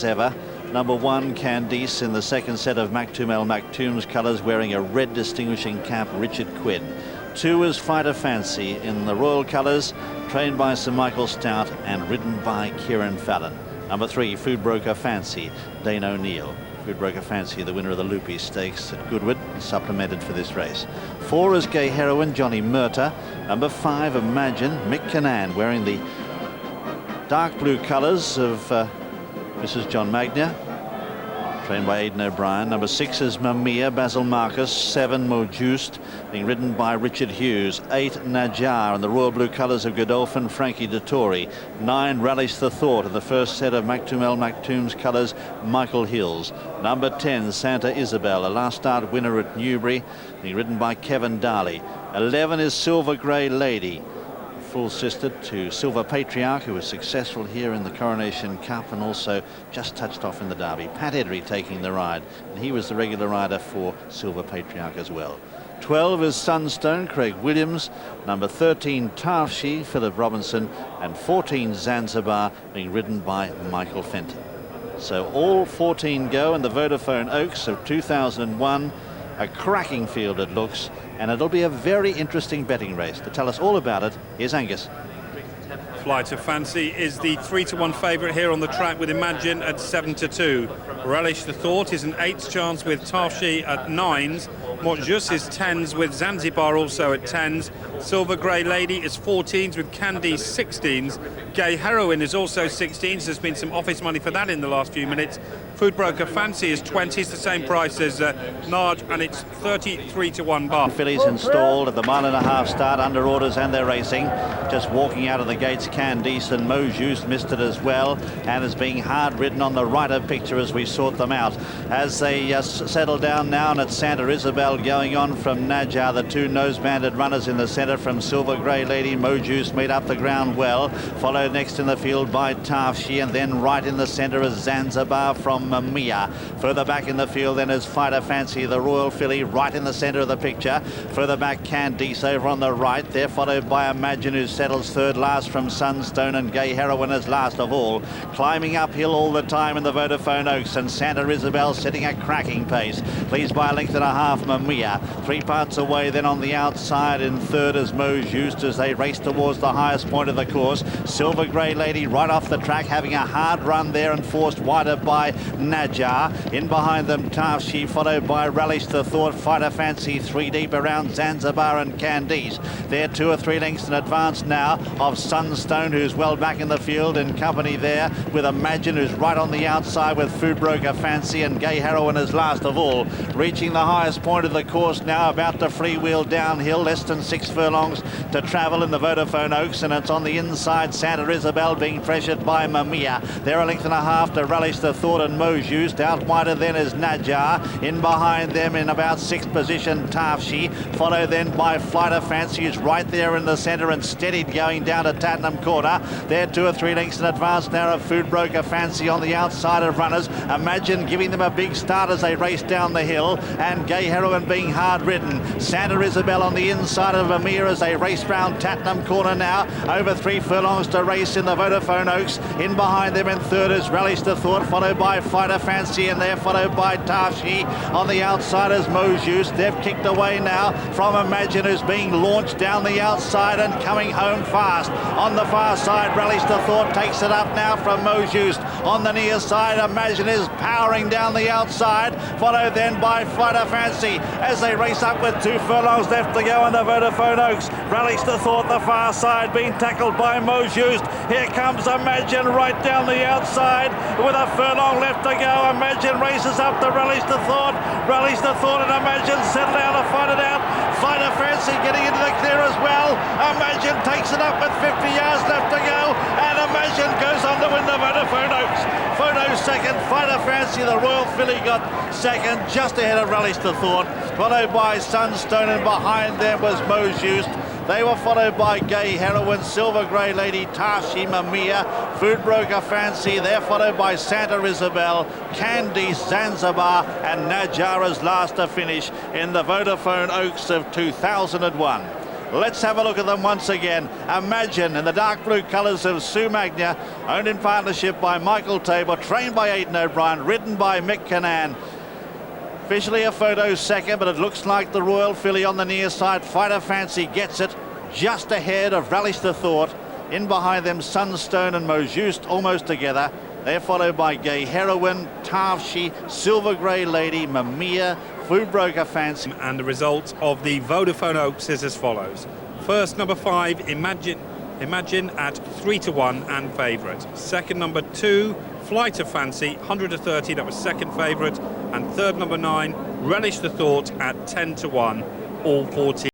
ever. Number 1, Candice, in the second set of Maktoum El Maktoum's colours, wearing a red distinguishing cap, Richard Quinn. 2 is Fighter Fancy in the royal colours, trained by Sir Michael Stout and ridden by Kieren Fallon. Number 3, Food Broker Fancy, Dane O'Neill. Food Broker Fancy, the winner of the Loopy Stakes at Goodwood, supplemented for this race. 4 is Gay Heroine, Johnny Murta. Number 5, Imagine, Mick Kinane, wearing the dark blue colours of Mrs. John Magna, trained by Aidan O'Brien. Number 6 is Mamiya, Basil Marcus. 7, Mojust, being ridden by Richard Hughes. 8, Najar, in the royal blue colours of Godolphin, Frankie Dettori. 9, Relish the Thought, in the first set of Maktoum El Maktoum's colours, Michael Hills. Number 10, Santa Isabel, a last start winner at Newbury, being ridden by Kevin Darley. 11 is Silver Grey Lady, full sister to Silver Patriarch, who was successful here in the Coronation Cup and also just touched off in the Derby. Pat Edry taking the ride, and he was the regular rider for Silver Patriarch as well. 12 is Sunstone, Craig Williams. Number 13, Tarfshi, Philip Robinson, and 14, Zanzibar, being ridden by Michael Fenton. So all 14 go in the Vodafone Oaks of 2001. A cracking field it looks, and it'll be a very interesting betting race. To tell us all about it, here's Angus. Flight of Fancy is the 3-1 favourite here on the track, with Imagine at 7-2. Relish the Thought is an 8's chance with Tarfshi at 9s. Motjus is 10s with Zanzibar also at 10s. Silver Grey Lady is 14s with Candice 16s. Gay Heroine is also 16s. There's been some office money for that in the last few minutes. Food Broker Fancy is 20s, the same price as Narge, and it's 33-1 bar. Fillies installed at the 1.5 mile start, under orders, and they're racing. Just walking out of the gates, Candice and Mojust missed it as well, and is being hard ridden on the right of picture as we sort them out. As they settle down now, and it's Santa Isabel going on from Najar, the 2 nose-banded runners in the centre from Silver Grey Lady. Mojust made up the ground well, followed next in the field by Tarfshi, and then right in the centre is Zanzibar from Mamiya. Further back in the field then is Fighter Fancy, the Royal Filly, right in the centre of the picture. Further back, Candice over on the right. They're followed by Imagine, who settles third last from Sunstone, and Gay Heroine is last of all. Climbing uphill all the time in the Vodafone Oaks, and Santa Isabel setting a cracking pace. Leads by a length and a half Mamiya. 3 parts away then on the outside in third is Mojust as they race towards the highest point of the course. Silver Grey Lady right off the track, having a hard run there and forced wider by Najar. In behind them, Tarfshi, followed by Relish the Thought. Fighter Fancy 3 deep around Zanzibar and Candice. They're 2 or 3 lengths in advance now of Sunstone, who's well back in the field, in company there with Imagine, who's right on the outside with Food Broker Fancy, and Gay Heroine is last of all. Reaching the highest point of the course now, about to freewheel downhill, less than 6 furlongs to travel in the Vodafone Oaks, and it's on the inside, Santa Isabel being pressured by Mamiya. They're a length and a half to Relish the Thought and Mojust. Out wider then is Najar. In behind them in about 6th position, Tarfshi, followed then by Fighter Fancy, who's right there in the centre and steadied going down to Tattenham Corner. They're 2 or 3 lengths in advance now of Food Broker Fancy on the outside of runners. Imagine giving them a big start as they race down the hill, and Gay Heroine being hard ridden. Santa Isabel on the inside of Amir as they race round Tattenham Corner now. Over 3 furlongs to race in the Vodafone Oaks. In behind them in third is Relish the Thought, followed by Fighter Fancy, and they're followed by Tarfshi. On the outside is Mojust. They've kicked away now from Imagine, who's being launched down the outside and coming home fast. On the far side, Relish the Thought takes it up now from Mojust. On the near side, Imagine is powering down the outside, followed then by Fighter Fancy as they race up with 2 furlongs left to go in the Vodafone Oaks. Relish the Thought, the far side, being tackled by Mojust. Here comes Imagine right down the outside with a furlong left to go. Imagine races up to Relish the Thought. Relish the Thought and Imagine settle down to fight it out. Fighter Fancy getting into the clear as well. Imagine takes it up with 50 yards left to go, and Imagine goes on to win the Vodafone Oaks. Photo second, Fighter Fancy, the Royal Filly, got second, just ahead of Relish the Thought, followed by Sunstone, and behind them was Mojust. They were followed by Gay Heroine, Silver Grey Lady, Tarfshi, Mamiya, Food Broker Fancy. They're followed by Santa Isabel, Candice, Zanzibar, and Najara's last to finish in the Vodafone Oaks of 2001. Let's have a look at them once again. Imagine, in the dark blue colours of Sue Magna, owned in partnership by Michael Tabor, trained by Aidan O'Brien, ridden by Mick Kinane. Officially a photo second, but it looks like the Royal Filly on the near side. Fighter Fancy gets it just ahead of Relish the Thought. In behind them, Sunstone and Mojust almost together. They're followed by Gay Heroine, Tavshi, Silver Grey Lady, Mamiya, Food Broker Fancy. And the result of the Vodafone Oaks is as follows. First, number 5, Imagine at 3-1 and favourite. Second, number 2, Flight of Fancy, 100-30, that was second favourite. And third, number 9, Relish the Thought at 10-1, all 14.